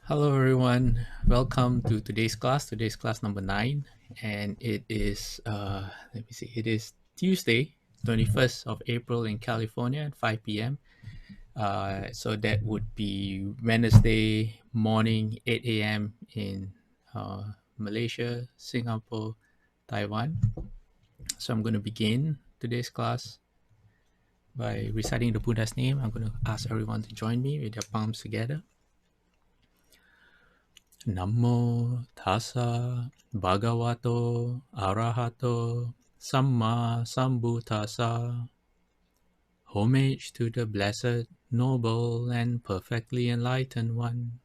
Hello, everyone. Welcome to today's class. Today's class number 9, and it is let me see. It is Tuesday, 21st of April in California at 5 p.m. So that would be Wednesday morning, 8 a.m. in Malaysia, Singapore, Taiwan. So I'm going to begin today's class by reciting the Buddha's name. I'm going to ask everyone to join me with their palms together. Namo tassa bhagavato arahato samma sambuddhassa. Homage to the blessed, noble, and perfectly enlightened one.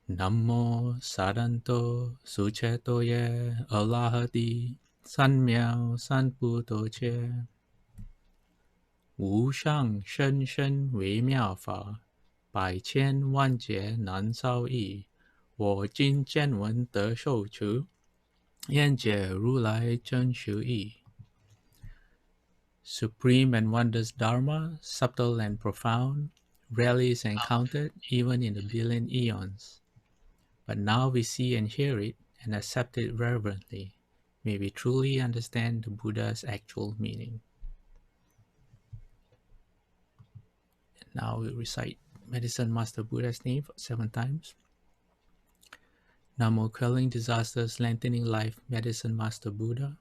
Namo saranto suchetoye alahati sanmiao sanputoche. Wu shang shen shen wei miao fa, bai qian wan jie nan cao yi. 我今见闻得受持，愿解如来真实义。Supreme and wondrous Dharma, subtle and profound, rarely is encountered even in the billion eons. But now we see and hear it and accept it reverently. May we truly understand the Buddha's actual meaning. And now we recite Medicine Master Buddha's name 7 times. Namo quelling disasters, lengthening life, Medicine Master Buddha.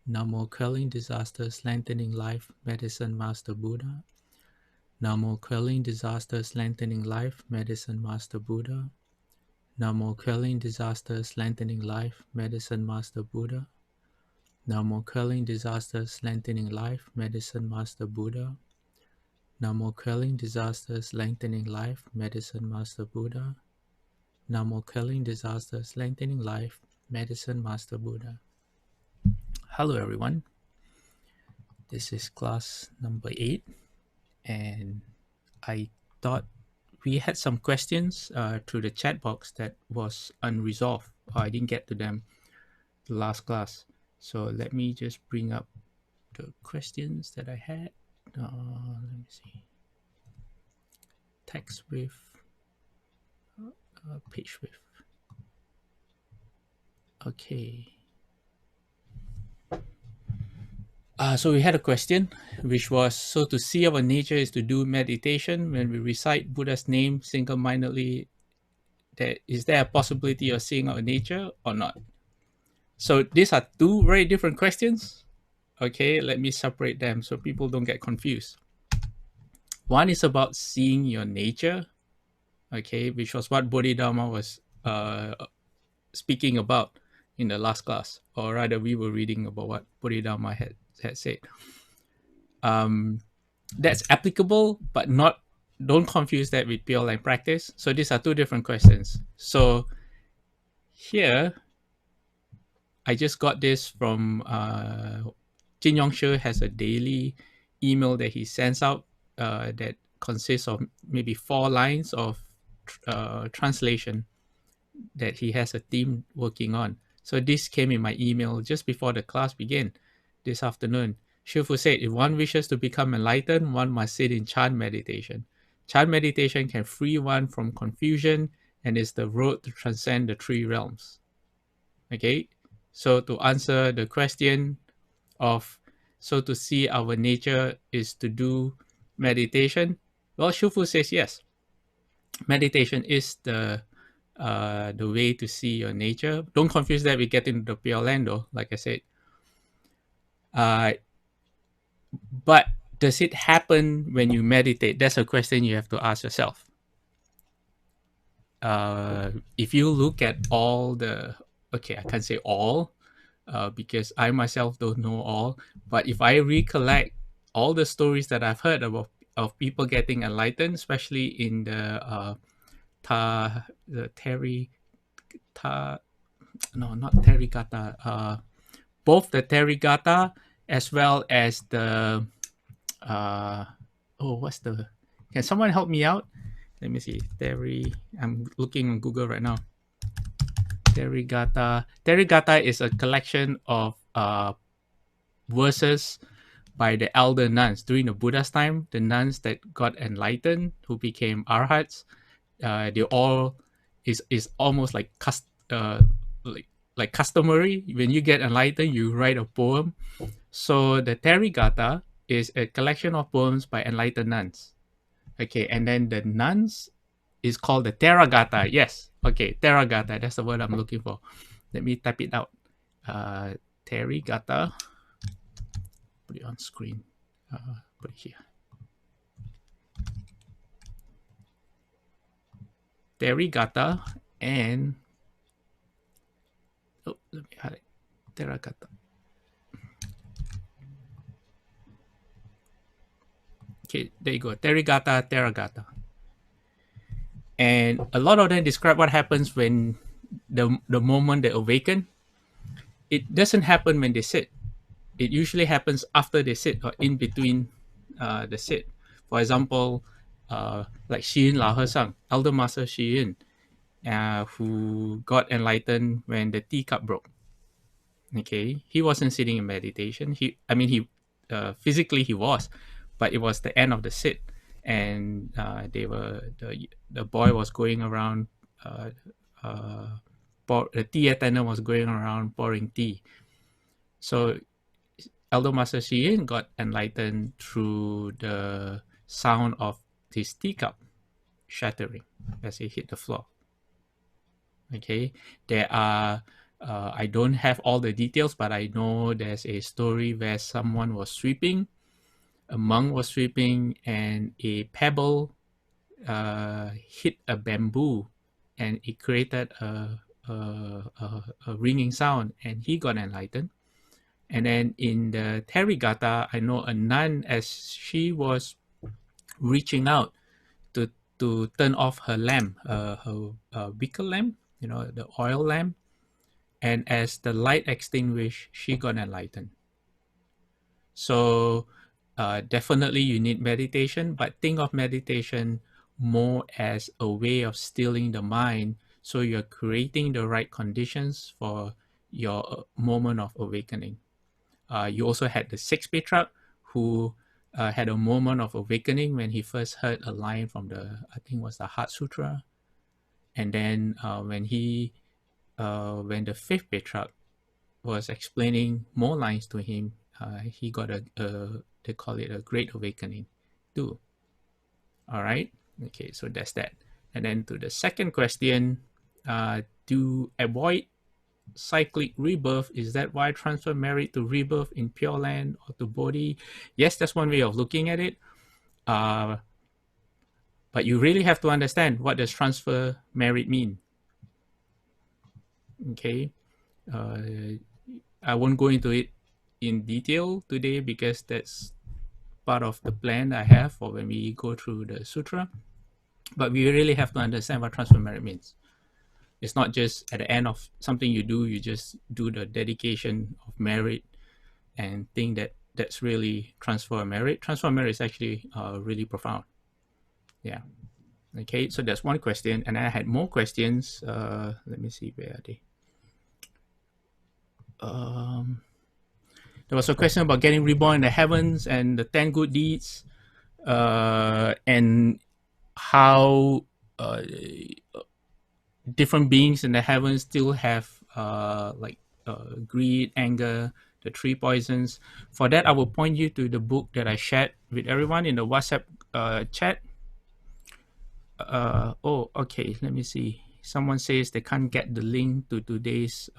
Namo quelling disasters, lengthening life, Medicine Master Buddha. Namo quelling disasters, lengthening life, Medicine Master Buddha. Namo quelling disasters, lengthening life, Medicine Master Buddha. Namo quelling disasters, lengthening life, Medicine Master Buddha. Namo quelling disasters, lengthening life, Medicine Master Buddha. Namo quelling disasters, lengthening life, Medicine Master Buddha. Hello, everyone. This is class number 8, and I thought we had some questions through the chat box that was unresolved. I didn't get to them the last class. So let me just bring up the questions that I had. Let me see. Text with page with. Okay. So we had a question, which was, so to see our nature is to do meditation when we recite Buddha's name single-mindedly. Is there a possibility of seeing our nature or not? So these are 2 very different questions. Okay, let me separate them so people don't get confused. One is about seeing your nature, okay, which was what Bodhidharma was speaking about in the last class, or rather we were reading about what Bodhidharma had said. That's applicable, but don't confuse that with pure line practice. So these are 2 different questions. So here, I just got this from JinHe has a daily email that he sends out that consists of maybe 4 lines of translation that he has a team working on. So this came in my email just before the class began this afternoon. Shifu said, if one wishes to become enlightened, one must sit in chant meditation. Chant meditation can free one from confusion and is the road to transcend the 3 realms. Okay, so to answer the question of, so to see our nature is to do meditation, well, Shufu says yes. Meditation is the way to see your nature. Don't confuse that with getting to the Pure Land, though, like I said. But does it happen when you meditate? That's a question you have to ask yourself. If you look at all the, okay, I can't say all, because I myself don't know all, but if I recollect all the stories that I've heard about of people getting enlightened, especially in the both the Tathagata as well as the can someone help me out? Let me see. I'm looking on Google right now. Tathagata is a collection of verses by the elder nuns during the Buddha's time, the nuns that got enlightened, who became arhats. they all is almost like like customary. When you get enlightened, you write a poem. So the Tathagata is a collection of poems by enlightened nuns. Okay, and then the nuns is called the Tathagata. Yes, okay, Tathagata. That's the word I'm looking for. Let me type it out. Tathagata. Put it on screen. Put it here. Tathagata and let me add it. Tathagata. Okay, there you go. Tathagata. And a lot of them describe what happens when the moment they awaken. It doesn't happen when they sit. It usually happens after they sit or in between the sit. For example, like Yin Lao Sang, Elder Master Yin, who got enlightened when the teacup broke. Okay, he wasn't sitting in meditation. He physically he was, but it was the end of the sit, and the boy was going around. Uh, the tea attendant was going around pouring tea. So Elder Master Yin got enlightened through the sound of his teacup shattering as he hit the floor. Okay, there are I don't have all the details, but I know there's a story where someone was sweeping, a monk was sweeping, and a pebble hit a bamboo, and it created a ringing sound, and he got enlightened. And then in the Tathagata, I know a nun, as she was reaching out to turn off her lamp, her wicker lamp, the oil lamp, and as the light extinguished, she got enlightened. So definitely you need meditation, but think of meditation more as a way of stilling the mind, so you're creating the right conditions for your moment of awakening. You also had the sixth Petrarch, who had a moment of awakening when he first heard a line from I think it was the Heart Sutra. And then when the fifth Petrarch was explaining more lines to him, he got they call it a great awakening too. All right. Okay, so that's that. And then to the second question, to avoid cyclic rebirth, is that why transfer merit to rebirth in Pure Land or to Bodhi? Yes, that's one way of looking at it. But you really have to understand, what does transfer merit mean? Okay. I won't go into it in detail today because that's part of the plan I have for when we go through the sutra. But we really have to understand what transfer merit means. It's not just at the end of something you do, you just do the dedication of merit and think that that's really transfer merit. Transfer merit is actually really profound. Yeah. Okay, so that's one question. And I had more questions. Let me see, where are they? There was a question about getting reborn in the heavens and the 10 good deeds, and how different beings in the heavens still have greed, anger, the three poisons. For that, I will point you to the book that I shared with everyone in the WhatsApp chat. Okay, let me see. Someone says they can't get the link to today's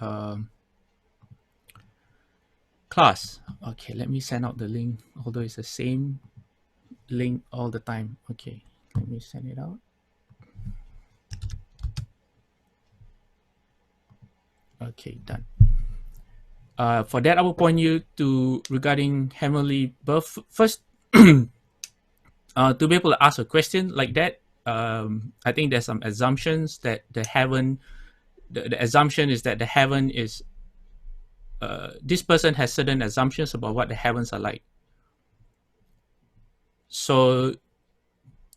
class. Okay, let me send out the link, although it's the same link all the time. Okay, let me send it out. Okay, done. For that, I will point you to regarding heavenly birth. First, to be able to ask a question like that, I think there's some assumptions that the heaven, the assumption is that the heaven is, this person has certain assumptions about what the heavens are like. So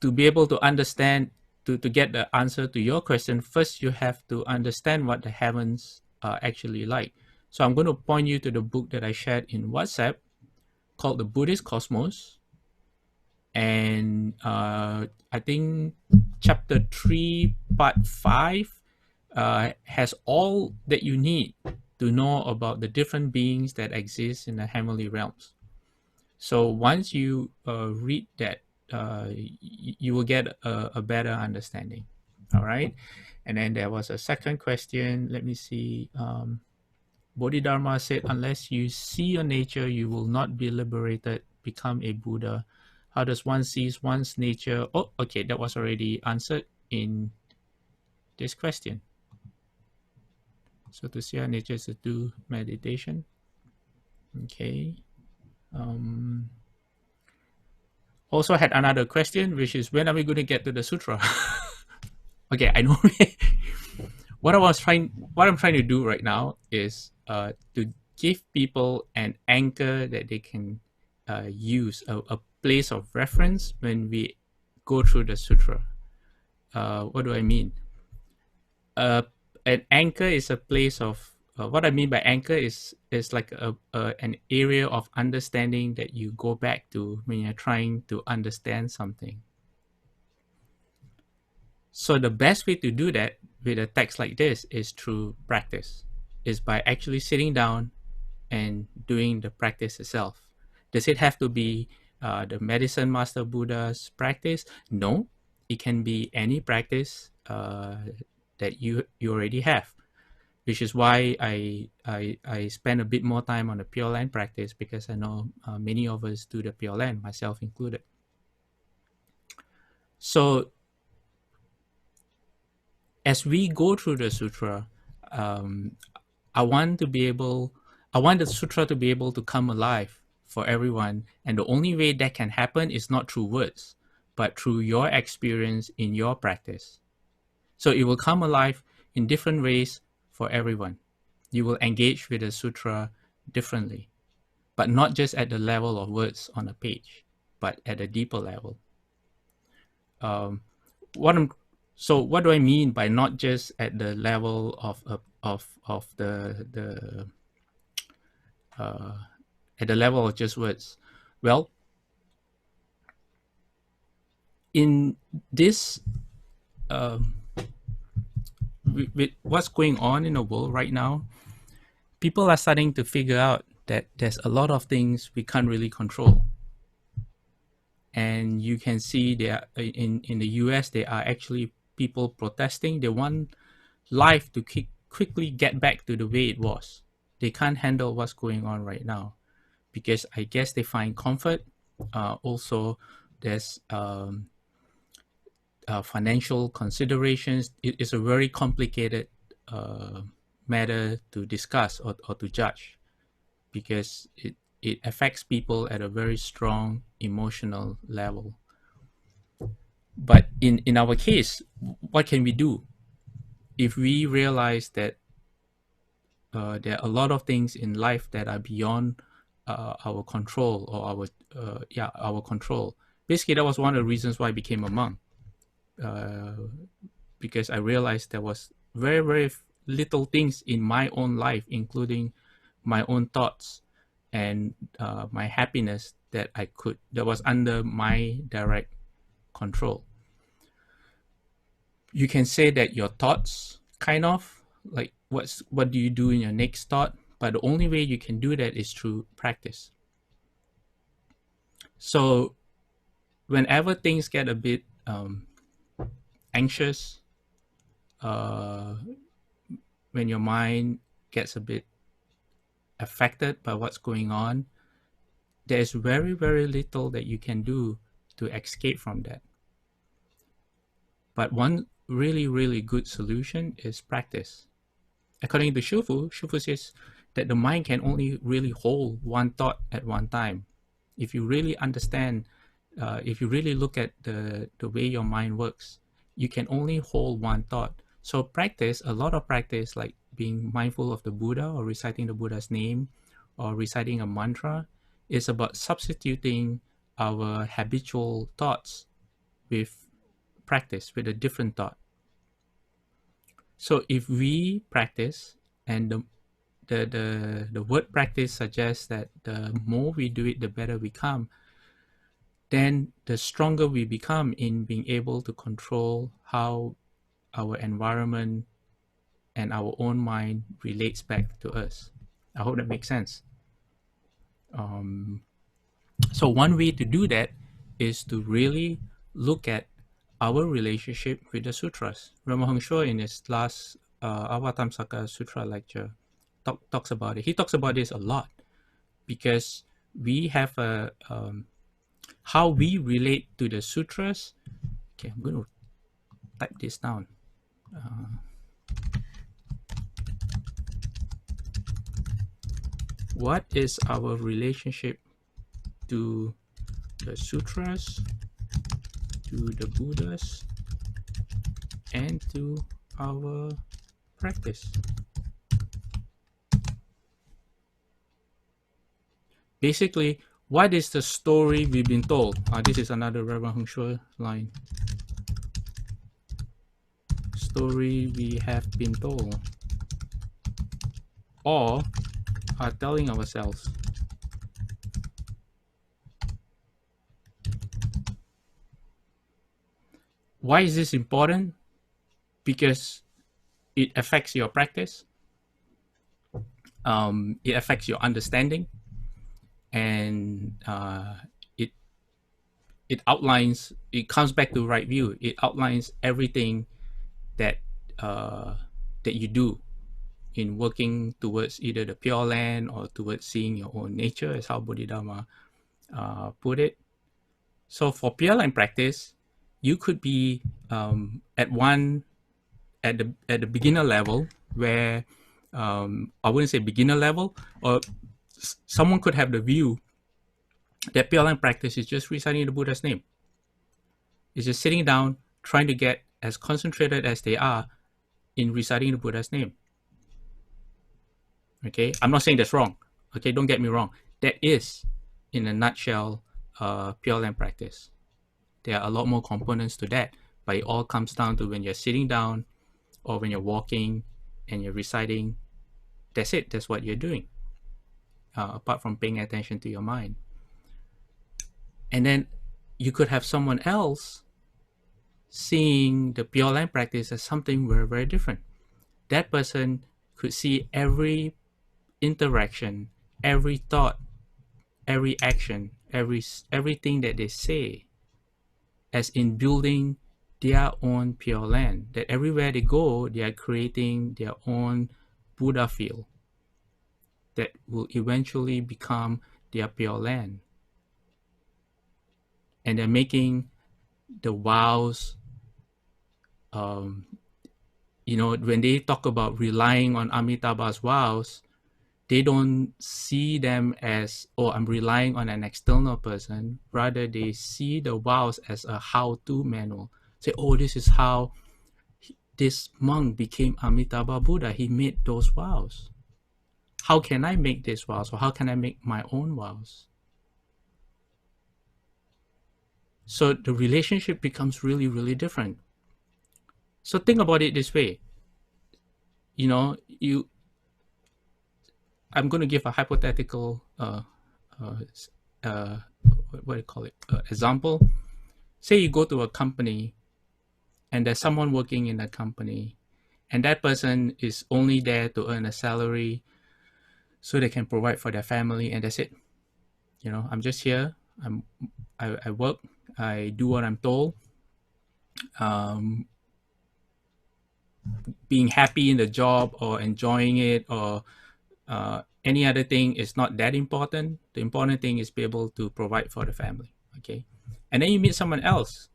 to be able to understand, to get the answer to your question, first you have to understand what the heavens are actually like. So I'm going to point you to the book that I shared in WhatsApp called The Buddhist Cosmos. And I think chapter 3, part 5 has all that you need to know about the different beings that exist in the heavenly realms. So once you read that, you will get a better understanding. All right. And then there was a second question. Let me see. Bodhidharma said, unless you see your nature, you will not be liberated, become a Buddha. How does one see one's nature? Oh, okay, that was already answered in this question. So to see our nature is to do meditation. Okay. Also had another question, which is, when are we going to get to the sutra? Okay, I know. what I'm trying to do right now is to give people an anchor that they can use, a place of reference when we go through the sutra. What do I mean? An anchor is a place of what I mean by anchor is like an area of understanding that you go back to when you're trying to understand something. So the best way to do that with a text like this is through practice, is by actually sitting down and doing the practice itself. Does it have to be the medicine master Buddha's practice? No, it can be any practice that you already have, which is why I spend a bit more time on the Pure Land practice, because I know many of us do the Pure Land, myself included. So as we go through the sutra, I want the sutra to be able to come alive for everyone. And the only way that can happen is not through words, but through your experience in your practice. So it will come alive in different ways for everyone. You will engage with the sutra differently, but not just at the level of words on a page, but at a deeper level. What do I mean by not just at the level of the at the level of just words? Well, in this, with what's going on in the world right now, people are starting to figure out that there's a lot of things we can't really control. And you can see there in the US, there are actually people protesting. They want life to quickly get back to the way it was. They can't handle what's going on right now, because I guess they find comfort. Also, there's financial considerations. It is a very complicated matter to discuss or to judge, because it affects people at a very strong emotional level. But in our case, what can we do if we realize that there are a lot of things in life that are beyond our control, or our control? Basically, that was one of the reasons why I became a monk, because I realized there was very, very little things in my own life, including my own thoughts and my happiness, that was under my direct control. You can say that your thoughts, kind of like, what do you do in your next thought? But the only way you can do that is through practice. So whenever things get a bit anxious, when your mind gets a bit affected by what's going on, there's very, very little that you can do to escape from that. But one really, really good solution is practice. According to Shufu says that the mind can only really hold one thought at one time. If you really understand, if you really look at the way your mind works, you can only hold one thought. So practice, a lot of practice, like being mindful of the Buddha, or reciting the Buddha's name, or reciting a mantra, is about substituting our habitual thoughts with practice, with a different thought. So if we practice, and the word practice suggests that the more we do it, the better we come. then the stronger we become in being able to control how our environment and our own mind relates back to us. I hope that makes sense. So one way to do that is to really look at our relationship with the sutras. Ramahongso in his last Avatamsaka Sutra lecture talks about it. He talks about this a lot because we have a how we relate to the sutras. Okay, I'm going to type this down. What is our relationship to the sutras, to the Buddhas, and to our practice? Basically, what is the story we've been told? This is another Reverend Heng Shui line. Story we have been told or are telling ourselves. Why is this important? Because it affects your practice. It affects your understanding, and it outlines. It comes back to right view. It outlines everything that that you do in working towards either the Pure Land or towards seeing your own nature, as how Bodhidharma put it. So for Pure Land practice, you could be at the beginner level where I wouldn't say beginner level, or someone could have the view that Pure Land practice is just reciting the Buddha's name. It's just sitting down, trying to get as concentrated as they are in reciting the Buddha's name. Okay, I'm not saying that's wrong. Okay, don't get me wrong. That is, in a nutshell, Pure Land practice. There are a lot more components to that, but it all comes down to when you're sitting down or when you're walking and you're reciting. That's it. That's what you're doing. Apart from paying attention to your mind. And then you could have someone else seeing the Pure Land practice as something very, very different. That person could see every interaction, every thought, every action, everything that they say as in building their own Pure Land. That everywhere they go, they are creating their own Buddha field that will eventually become their Pure Land. And they're making the vows. When they talk about relying on Amitabha's vows, they don't see them as, oh, I'm relying on an external person. Rather, they see the vows as a how-to manual. Say, oh, this is how this monk became Amitabha Buddha. He made those vows. How can I make these vows? Or how can I make my own vows? So the relationship becomes really, really different. So think about it this way. I'm going to give a hypothetical, what do you call it, example. Say you go to a company and there's someone working in that company, and that person is only there to earn a salary so they can provide for their family, and that's it. I'm just here. I work. I do what I'm told. Being happy in the job or enjoying it or any other thing is not that important. The important thing is be able to provide for the family. Okay, and then you meet someone else,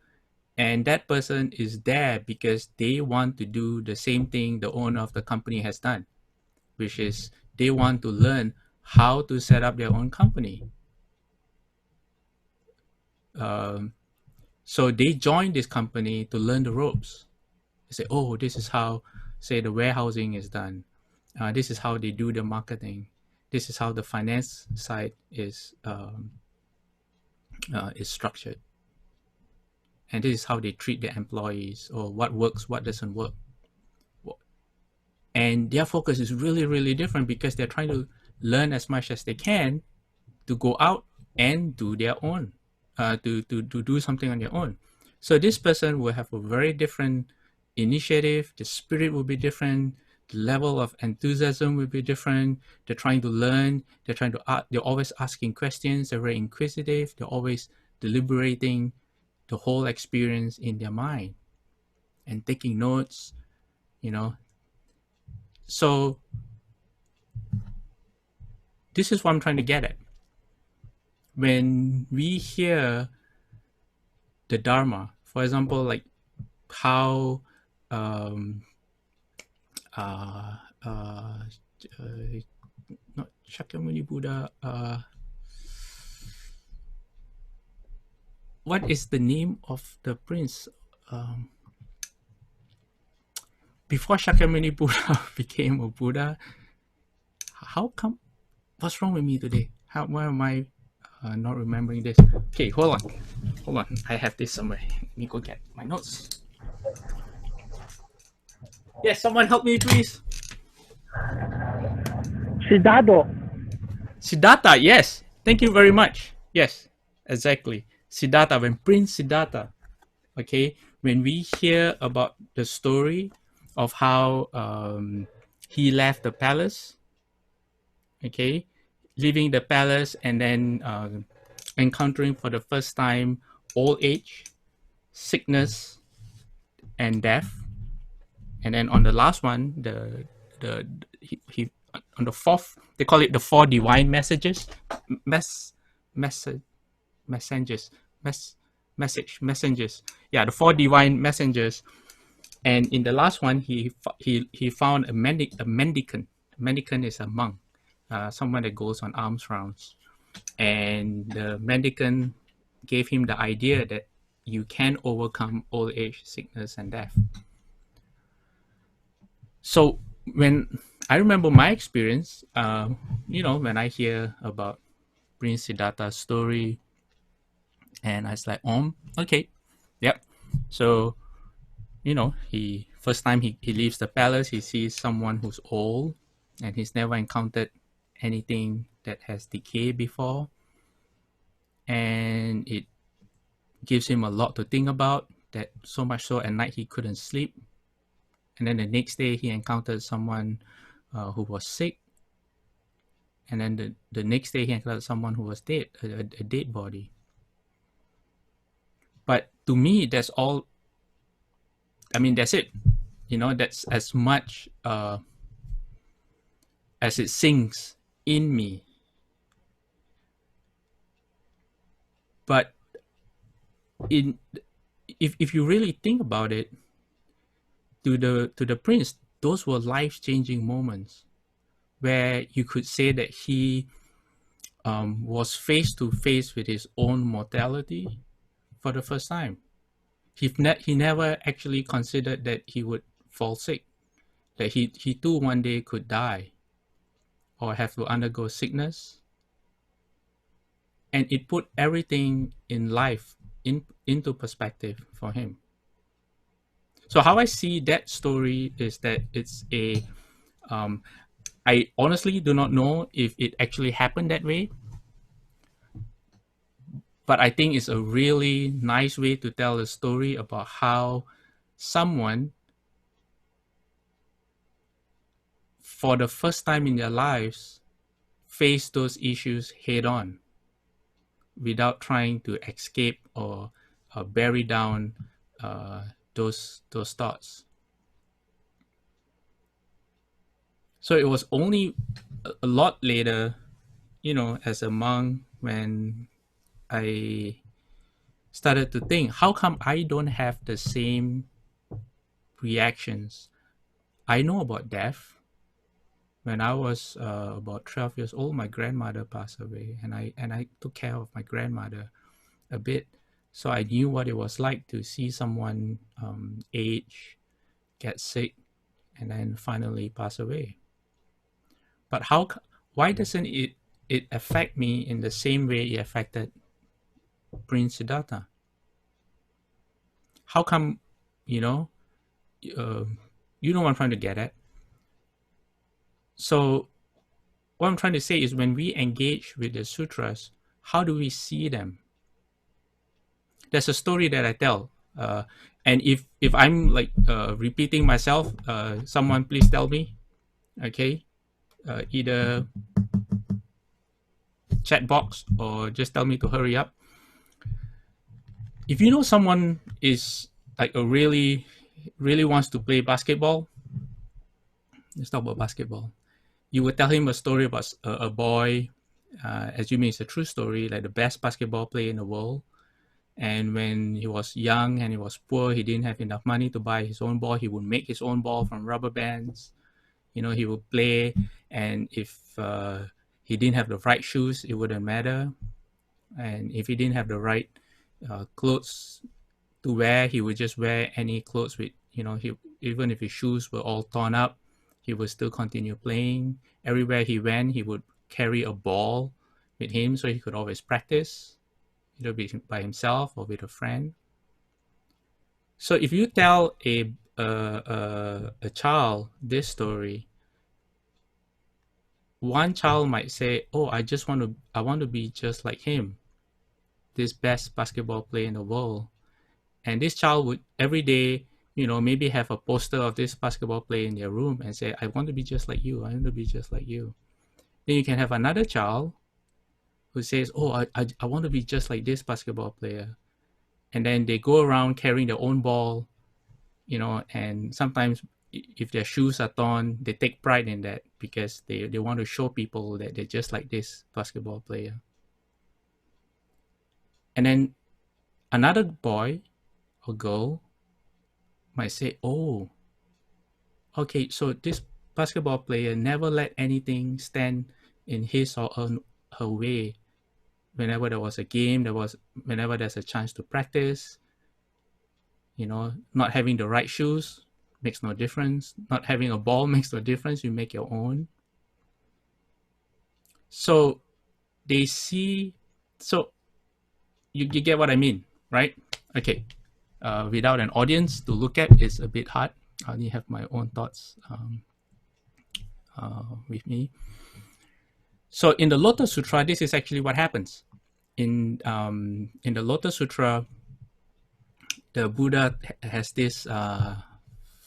and that person is there because they want to do the same thing the owner of the company has done, which is they want to learn how to set up their own company. So they join this company to learn the ropes. They say, oh, this is how, say, the warehousing is done. This is how they do the marketing. This is how the finance side is structured. And this is how they treat their employees, or what works, what doesn't work. And their focus is really, really different because they're trying to learn as much as they can to go out and do their own. to do something on your own. So this person will have a very different initiative. The spirit will be different. The level of enthusiasm will be different. They're trying to learn. They're trying to. They're always asking questions. They're very inquisitive. They're always deliberating the whole experience in their mind and taking notes. You know. So this is what I'm trying to get at. When we hear the Dharma, for example, like how um, uh, uh, not Shakyamuni Buddha, what is the name of the prince? Before Shakyamuni Buddha became a Buddha, how come? What's wrong with me today? Why am I not remembering this? Okay, hold on. I have this somewhere. Let me go get my notes. Yes, someone help me, please. Siddhartha, yes. Thank you very much. Yes, exactly. Siddhartha, when Prince Siddhartha, okay, when we hear about the story of how he left the palace, okay, leaving the palace and then encountering for the first time old age, sickness, and death. And then on the last one, he on the fourth, they call it the four divine messages, messengers, messengers. Yeah, the four divine messengers. And in the last one, he found a mendicant. A mendicant is a monk, someone that goes on alms rounds. And the mendicant gave him the idea that you can overcome old age, sickness, and death. So when I remember my experience, when I hear about Prince Siddhartha's story, and I was like, okay, yep. So, he first time he leaves the palace, he sees someone who's old, and he's never encountered anything that has decay before, and it gives him a lot to think about. That so much so at night he couldn't sleep, and then the next day he encountered someone who was sick, and then the next day he encountered someone who was dead, a dead body. But to me, that's all. I mean, that's it. That's as much as it sinks in me. But if you really think about it, to the prince, those were life-changing moments where you could say that he was face to face with his own mortality for the first time. He never actually considered that he would fall sick, that he too one day could die or have to undergo sickness. And it put everything in life into perspective for him. So how I see that story is that it's I honestly do not know if it actually happened that way, but I think it's a really nice way to tell a story about how someone, for the first time in their lives, face those issues head on without trying to escape or bury down those thoughts. So it was only a lot later, as a monk, when I started to think, how come I don't have the same reactions? I know about death. When I was about 12 years old, my grandmother passed away, and I took care of my grandmother a bit. So I knew what it was like to see someone age, get sick, and then finally pass away. But why doesn't it affect me in the same way it affected Prince Siddhartha? How come, you know what I'm trying to get at? So what I'm trying to say is, when we engage with the sutras, how do we see them? there's a story that I tell. And if I'm like repeating myself, someone please tell me. Okay, either chat box or just tell me to hurry up. If you know someone is like a really wants to play basketball, let's talk about basketball. You would tell him a story about a boy, assuming it's a true story, like the best basketball player in the world. And when he was young and he was poor, he didn't have enough money to buy his own ball. He would make his own ball from rubber bands. You know, he would play, and if he didn't have the right shoes, it wouldn't matter. And if he didn't have the right clothes to wear, he would just wear any clothes with, you know, even if his shoes were all torn up, he would still continue playing. Everywhere he went, he would carry a ball with him so he could always practice, either by himself or with a friend. So if you tell a child this story, one child might say, "Oh, I want to be just like him, this best basketball player in the world." And this child would every day, you know, maybe have a poster of this basketball player in their room and say, "I want to be just like you. I want to be just like you." Then you can have another child who says, "Oh, I want to be just like this basketball player." And then they go around carrying their own ball, you know, and sometimes if their shoes are torn, they take pride in that because they want to show people that they're just like this basketball player. And then another boy or girl might say, "Oh, okay, so this basketball player never let anything stand in his or her way. Whenever there was a game, whenever there's a chance to practice, you know, not having the right shoes makes no difference. Not having a ball makes no difference. You make your own." So they see, so you get what I mean, right? Okay. Without an audience to look at, it's a bit hard. I only have my own thoughts with me. So in the Lotus Sutra, this is actually what happens. In the Lotus Sutra, the Buddha has this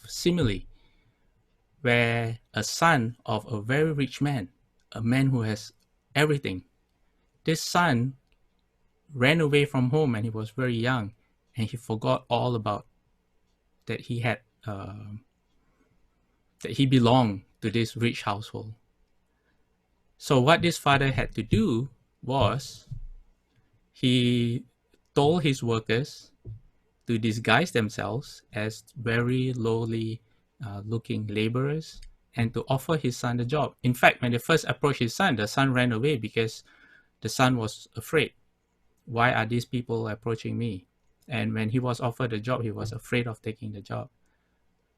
simile where a son of a very rich man, a man who has everything, this son ran away from home and he was very young, and he forgot all about that he had that he belonged to this rich household. So what this father had to do was he told his workers to disguise themselves as very lowly looking laborers and to offer his son the job. In fact, when they first approached his son, the son ran away because the son was afraid. Why are these people approaching me? And when he was offered the job, he was afraid of taking the job.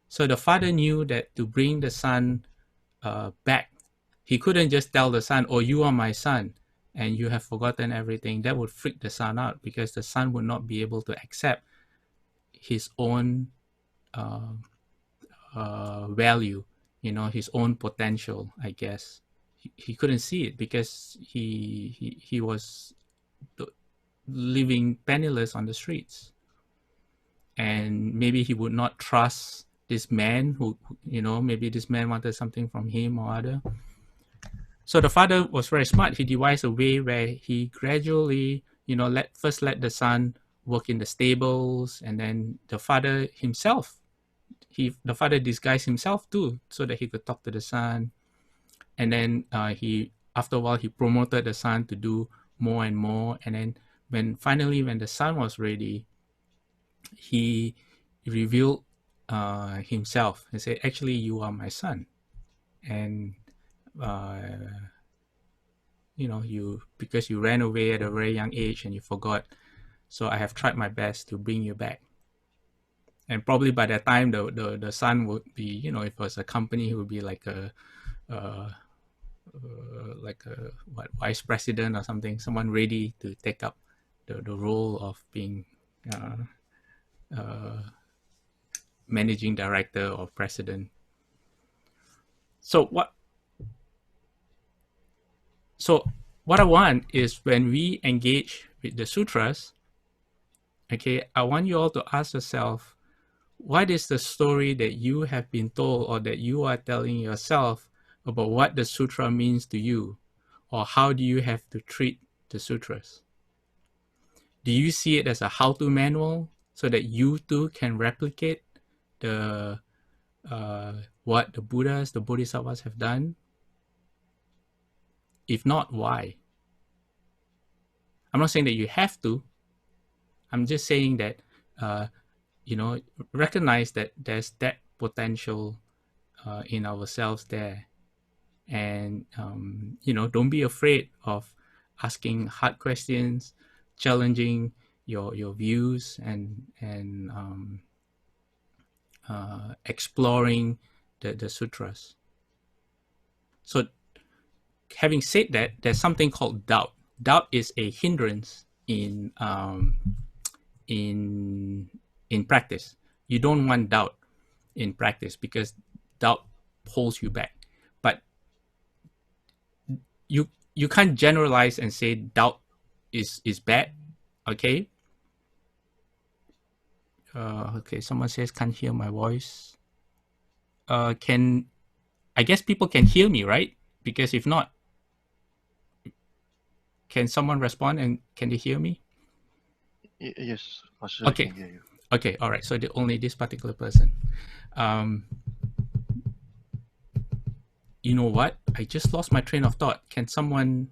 So the father knew that to bring the son back, he couldn't just tell the son, "Oh, you are my son and you have forgotten everything." That would freak the son out because the son would not be able to accept his own value, you know, his own potential, I guess. He couldn't see it because he was living penniless on the streets. And maybe he would not trust this man who, you know, maybe this man wanted something from him or other. So the father was very smart. He devised a way where he gradually, you know, let the son work in the stables, and then the father himself, the father disguised himself too, so that he could talk to the son. And then after a while, he promoted the son to do more and more. And then when the son was ready, he revealed himself and said, "Actually, you are my son, and you know, because you ran away at a very young age and you forgot, so I have tried my best to bring you back." And probably by that time, the son would be, you know, if it was a company, he would be like a vice president or something, someone ready to take up the role of being managing director or president. So what I want is, when we engage with the sutras, Okay, I want you all to ask yourself, what is the story that you have been told or that you are telling yourself about what the sutra means to you, or how do you have to treat the sutras? Do you see it as a how-to manual so that you too can replicate the what the Buddhas, the Bodhisattvas have done? If not, why? I'm not saying that you have to. I'm just saying that uh, recognize that there's that potential in ourselves there, and don't be afraid of asking hard questions, challenging your views, and exploring the sutras. So, having said that, there's something called doubt. Doubt is a hindrance in practice. You don't want doubt in practice because doubt holds you back. But you can't generalize and say doubt is bad. Okay. Okay. Someone says can't hear my voice. Can I guess people can hear me, right? Because if not, can someone respond and can they hear me? Yes, Master, I Okay. can hear you. Okay. All right. So only this particular person. You know what? I just lost my train of thought. Can someone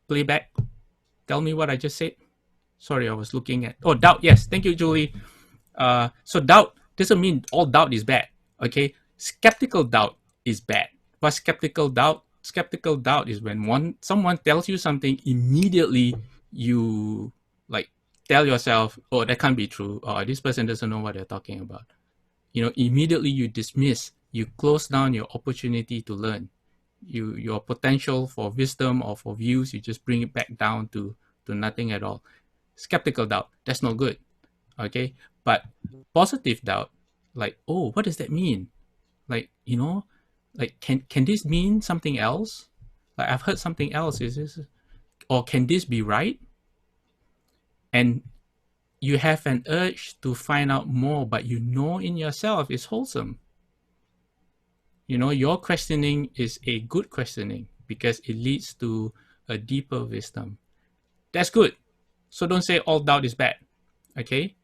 play back? Tell me what I just said. Sorry, I was looking at. Oh, doubt. Yes. Thank you, Julie. So doubt doesn't mean all doubt is bad. Okay. Skeptical doubt is bad. What's skeptical doubt? Skeptical doubt is when someone tells you something, immediately you like tell yourself, oh, that can't be true, or this person doesn't know what they're talking about. Immediately you dismiss, you close down your opportunity to learn. Your potential for wisdom or for views, you just bring it back down to nothing at all. Skeptical doubt, that's no good. Okay. But positive doubt, like, oh, what does that mean? Like, like, can this mean something else? Like, I've heard something else. Is this, or can this be right? And you have an urge to find out more, but in yourself it's wholesome. Your questioning is a good questioning because it leads to a deeper wisdom. That's good. So don't say all doubt is bad. Okay.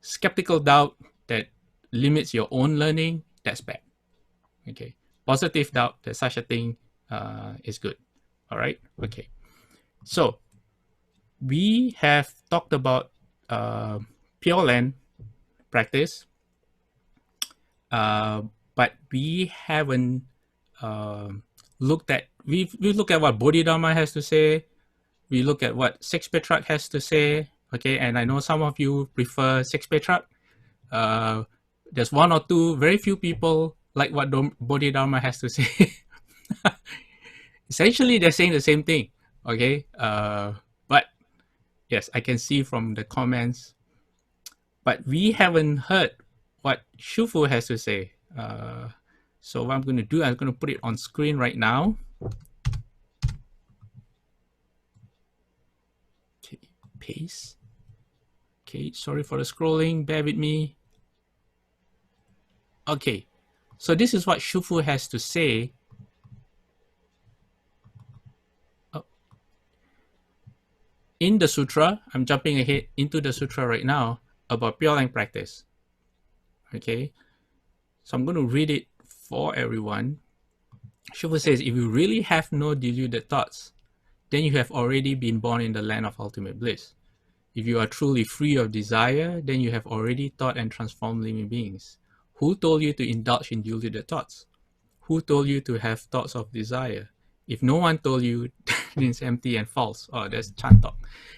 Skeptical doubt that limits your own learning, that's bad. Okay. Positive doubt that such a thing is good. All right. Okay. So we have talked about Pure Land practice, but we haven't looked at. We look at what Bodhidharma has to say. We look at what Six Petrak has to say. Okay, and I know some of you prefer Six Petrak. There's one or two, very few people like what Bodhidharma has to say. Essentially, they're saying the same thing. Okay, but yes, I can see from the comments. But we haven't heard what Shufu has to say. So what I'm going to do, I'm going to put it on screen right now. Okay, paste. Okay, sorry for the scrolling. Bear with me. Okay, so this is what Shufu has to say. In the sutra, I'm jumping ahead into the sutra right now about Pure Land practice. Okay, so I'm going to read it for everyone. Shufu says, if you really have no deluded thoughts, then you have already been born in the land of ultimate bliss. If you are truly free of desire, then you have already thought and transformed living beings. Who told you to indulge in deluded thoughts? Who told you to have thoughts of desire? If no one told you, then it's empty and false. Oh, that's chanting.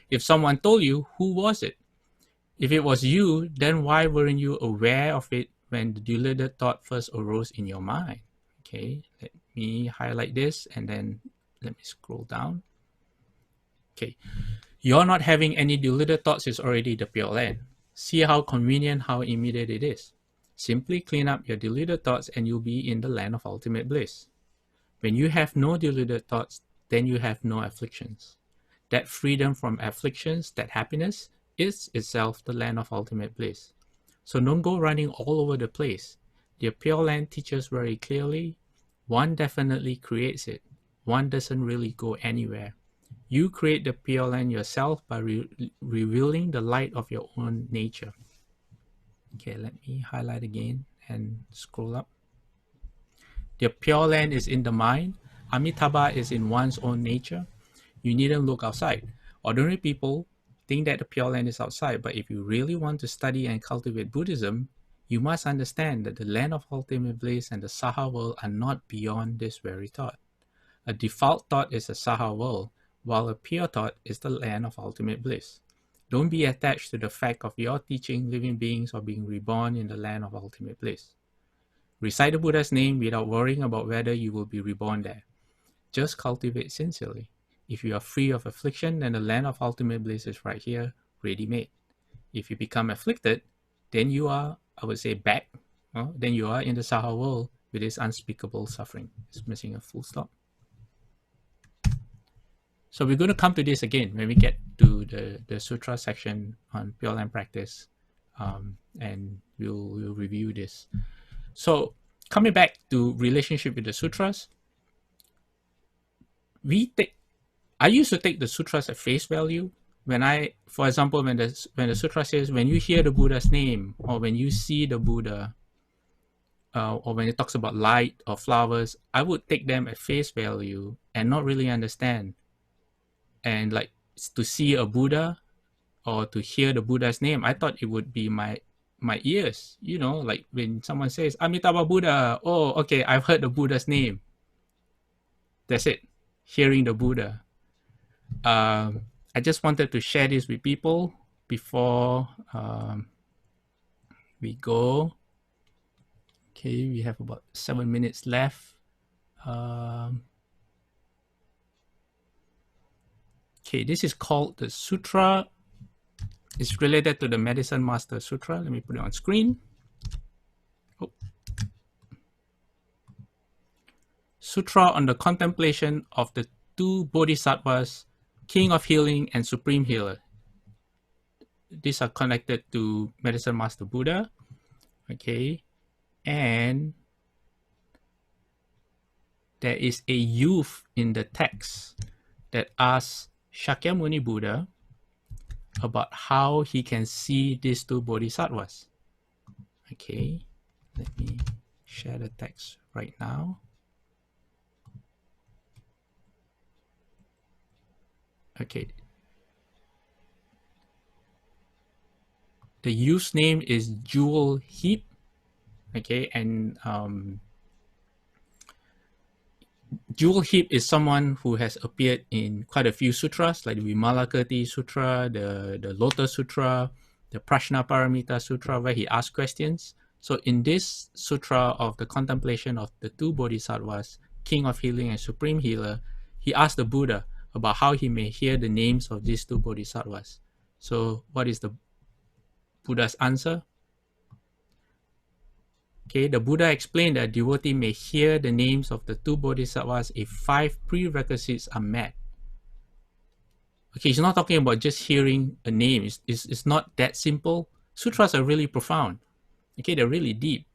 If someone told you, who was it? If it was you, then why weren't you aware of it when the deluded thought first arose in your mind? Okay, let me highlight this and then let me scroll down. Okay, you're not having any deluded thoughts is already the Pure Land. See how convenient, how immediate it is. Simply clean up your deluded thoughts and you'll be in the land of ultimate bliss. When you have no deluded thoughts, then you have no afflictions. that freedom from afflictions, that happiness, is itself the land of ultimate bliss. So don't go running all over the place. The Pure Land teaches very clearly, one definitely creates it. One doesn't really go anywhere. You create the Pure Land yourself by revealing the light of your own nature. Okay, let me highlight again and scroll up. The Pure Land is in the mind. Amitabha is in one's own nature. You needn't look outside. Ordinary people think that the Pure Land is outside, but if you really want to study and cultivate Buddhism, you must understand that the land of ultimate bliss and the Saha world are not beyond this very thought. A default thought is a Saha world, while a pure thought is the land of ultimate bliss. Don't be attached to the fact of your teaching living beings or being reborn in the land of ultimate bliss. Recite the Buddha's name without worrying about whether you will be reborn there. Just cultivate sincerely. If you are free of affliction, then the land of ultimate bliss is right here, ready-made. If you become afflicted, then you are, I would say, back. Then you are in the Saha world with this unspeakable suffering. It's missing a full stop. So we're going to come to this again when we get to the Sutra section on Pure Land practice, and we'll review this. So coming back to relationship with the sutras, I used to take the sutras at face value. For example, when the sutra says, when you hear the Buddha's name, or when you see the Buddha, or when it talks about light or flowers, I would take them at face value and not really understand. And like, to see a Buddha or to hear the Buddha's name, I thought it would be my ears, like when someone says Amitabha Buddha, oh, okay, I've heard the Buddha's name. That's it, hearing the Buddha. I just wanted to share this with people before we go. Okay, we have about 7 minutes left. Okay, this is called the Sutra. It's related to the Medicine Master Sutra. Let me put it on screen. Oh. Sutra on the contemplation of the two Bodhisattvas, King of Healing and Supreme Healer. These are connected to Medicine Master Buddha. Okay. And there is a youth in the text that asks Shakyamuni Buddha about how he can see these two Bodhisattvas. Okay, let me share the text right now. Okay. The youth's name is JinHe. Okay, and JinHe is someone who has appeared in quite a few sutras, like the Vimalakirti Sutra, the Lotus Sutra, the Prajnaparamita Sutra, where he asks questions. So in this sutra of the contemplation of the two Bodhisattvas, King of Healing and Supreme Healer, he asked the Buddha about how he may hear the names of these two Bodhisattvas. So what is the Buddha's answer? Okay, the Buddha explained that a devotee may hear the names of the two Bodhisattvas if 5 prerequisites are met. Okay, he's not talking about just hearing a name. It's not that simple. Sutras are really profound. Okay, they're really deep.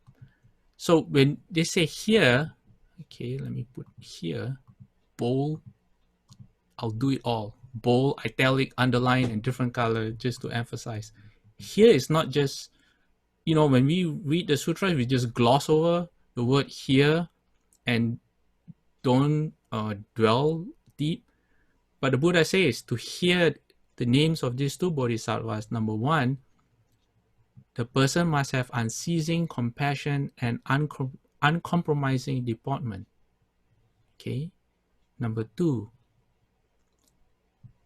So when they say here, okay, let me put here, bold, I'll do it all. Bold, italic, underline, and different color just to emphasize. Here is not just, when we read the sutras, we just gloss over the word here and don't dwell deep. But the Buddha says to hear the names of these two Bodhisattvas, number 1, the person must have unceasing compassion and uncompromising deportment. Okay. Number 2,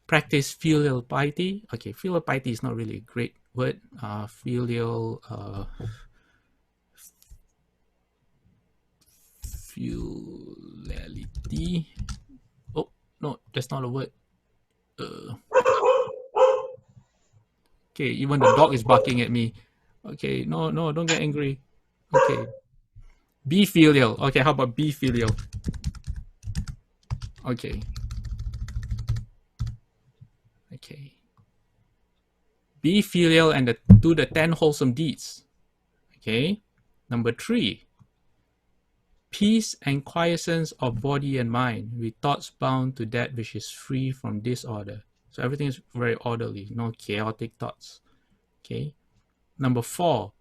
practice filial piety. Okay, filial piety is not really a great word. Filiality. Oh, no, that's not a word. Okay, even the dog is barking at me. Okay, no, don't get angry. Okay. Be filial. Okay, how about be filial? Okay. Okay. Be filial and do the 10 wholesome deeds. Okay. Number 3, peace and quiescence of body and mind, with thoughts bound to that which is free from disorder. So everything is very orderly, no chaotic thoughts. Okay. Number 4,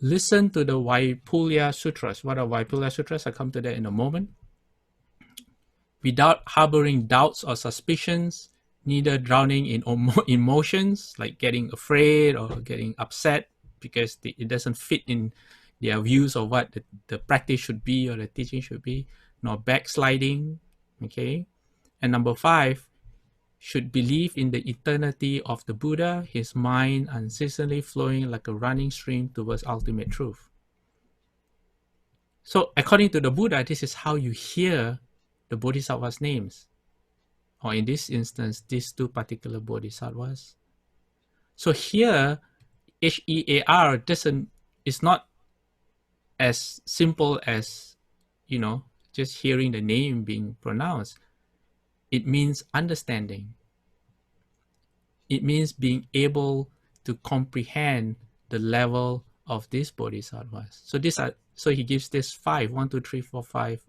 listen to the Vaidurya Sutras. What are Vaidurya Sutras? I'll come to that in a moment. Without harboring doubts or suspicions, neither drowning in emotions like getting afraid or getting upset because it doesn't fit in their views of what the practice should be or the teaching should be, nor backsliding. Okay. And number 5, should believe in the eternity of the Buddha, his mind unceasingly flowing like a running stream towards ultimate truth. So according to the Buddha, this is how you hear the Bodhisattva's names, or in this instance, these 2 particular Bodhisattvas. So here, HEAR is not as simple as, just hearing the name being pronounced. It means understanding. It means being able to comprehend the level of these bodhisattvas. So he gives this 5, 1, 2, 3, 4, 5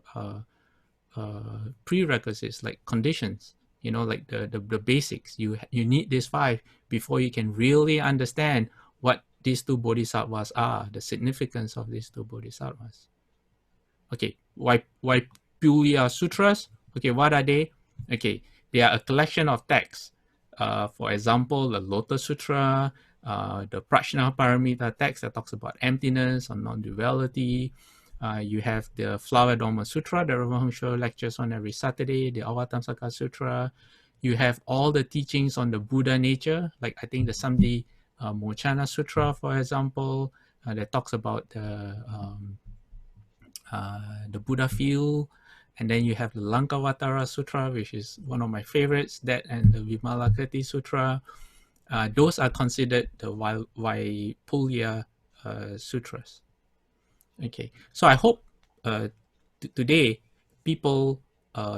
prerequisites, like conditions, like the basics. You need these 5 before you can really understand what these 2 bodhisattvas are, the significance of these 2 bodhisattvas. Okay, Vaidurya Sutras. Okay, what are they? Okay, they are a collection of texts. For example, the Lotus Sutra, the Prajna Paramita text that talks about emptiness or non-duality. You have the Flower Adornment Sutra that Ramahumsho lectures on every Saturday, the Avatamsaka Sutra. You have all the teachings on the Buddha nature, like I think the Samdi Mochana Sutra, for example, that talks about the Buddha field. And then you have the Lankavatara Sutra, which is one of my favorites, that and the Vimalakirti Sutra. Those are considered the Vaipulya Sutras. Okay, so I hope today people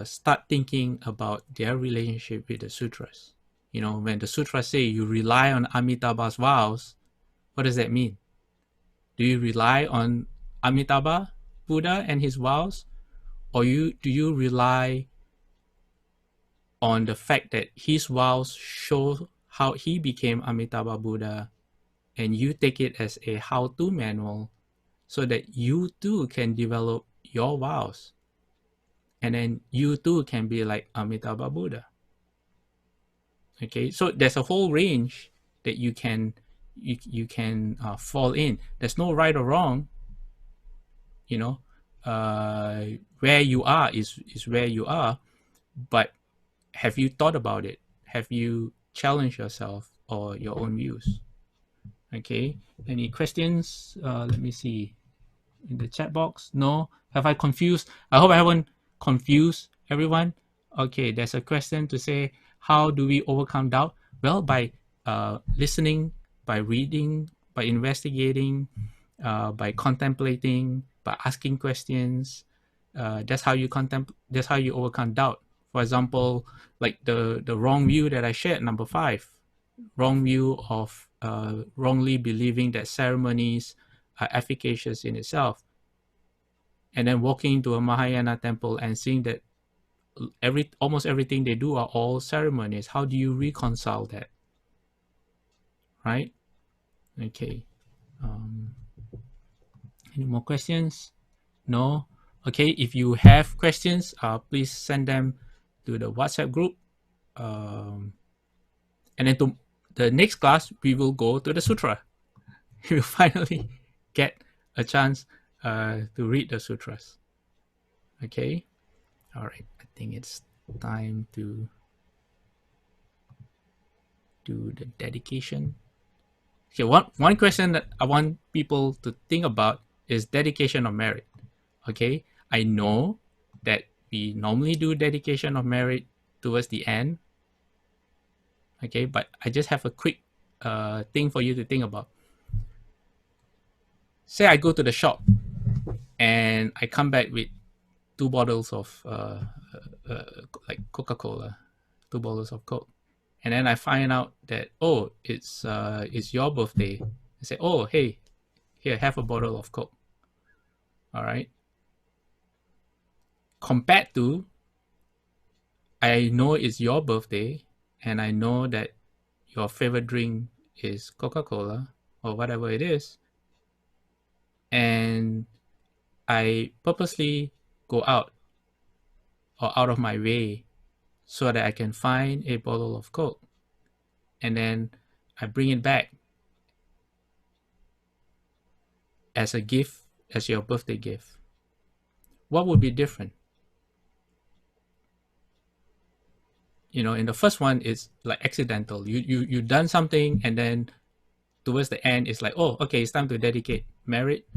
start thinking about their relationship with the sutras. When the sutras say you rely on Amitabha's vows, what does that mean? Do you rely on Amitabha, Buddha, and his vows? Or do you rely on the fact that his vows show how he became Amitabha Buddha, and you take it as a how-to manual so that you too can develop your vows, and then you too can be like Amitabha Buddha? Okay, so there's a whole range that you can fall in. There's no right or wrong. Where you are is where you are, but have you thought about it? Have you challenged yourself or your own views? Okay, any questions? Let me see in the chat box. No? Have I confused? I hope I haven't confused everyone. Okay, there's a question to say, how do we overcome doubt? Well, by listening, by reading, by investigating, by contemplating, by asking questions. That's how you that's how you overcome doubt. For example, like the wrong view that I shared, number 5, wrong view of wrongly believing that ceremonies are efficacious in itself, and then walking into a Mahayana temple and seeing that almost everything they do are all ceremonies. How do you reconcile that? Right? Okay. Any more questions? No? Okay, if you have questions, please send them to the WhatsApp group. And then to the next class, we will go to the Sutra. You will finally get a chance to read the sutras. Okay? All right, I think it's time to do the dedication. Okay, one question that I want people to think about is dedication of merit. Okay, I know that we normally do dedication of merit towards the end. Okay, but I just have a quick thing for you to think about. Say I go to the shop and I come back with 2 bottles of like Coca-Cola, 2 bottles of Coke. and then I find out that, oh, it's your birthday. I say, oh, hey, here, have a bottle of Coke. All right. Compared to, I know it's your birthday, and I know that your favorite drink is Coca-Cola or whatever it is, and I purposely go out or out of my way so that I can find a bottle of Coke, and then I bring it back as a gift, as your birthday gift. What would be different? You know, in the first one, it's like accidental. You done something, and then towards the end, it's like, oh, okay, it's time to dedicate merit,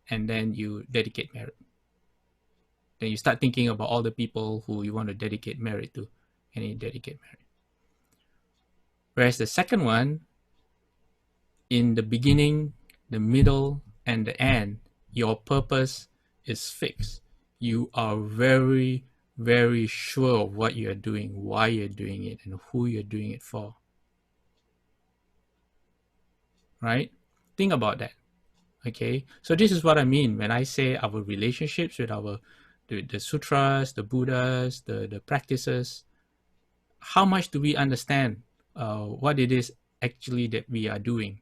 and then you dedicate merit. Then you start thinking about all the people who you want to dedicate merit to, and you dedicate merit. Whereas the second one, in the beginning, the middle, and the end, your purpose is fixed. You are very, very sure of what you're doing, why you're doing it, and who you're doing it for. Right? Think about that. Okay, so this is what I mean when I say our relationships with the sutras, the Buddhas, the practices. How much do we understand what it is actually that we are doing?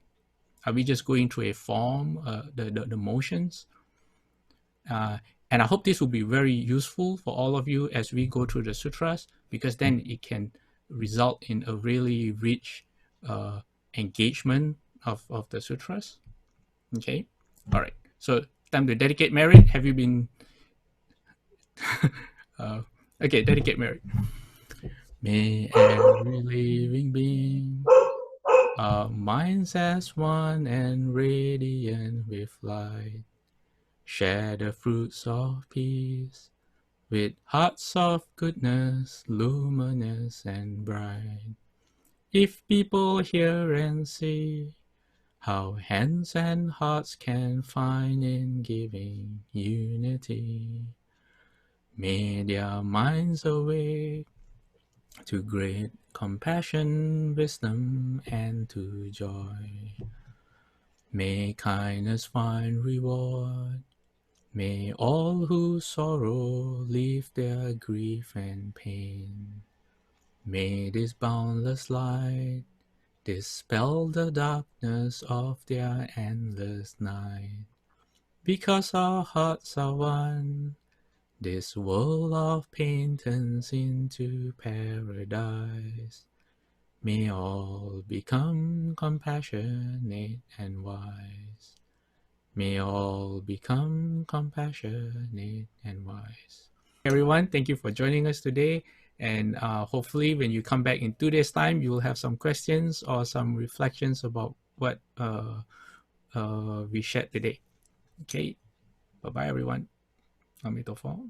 Are we just going through a form, the motions? And I hope this will be very useful for all of you as we go through the sutras, because then it can result in a really rich engagement of the sutras. Okay, all right. So time to dedicate merit. Have you been? Okay, dedicate merit. May every living being, our minds as one and radiant with light, share the fruits of peace with hearts of goodness, luminous and bright. If people hear and see how hands and hearts can find in giving unity, may their minds awake to great compassion, wisdom, and to joy. May kindness find reward. May all who sorrow leave their grief and pain. May this boundless light dispel the darkness of their endless night. Because our hearts are one, this world of pain turns into paradise. May all become compassionate and wise. May all become compassionate and wise. Everyone, thank you for joining us today. And hopefully when you come back in 2 days' time, you will have some questions or some reflections about what we shared today. Okay, bye-bye everyone. Amitofo.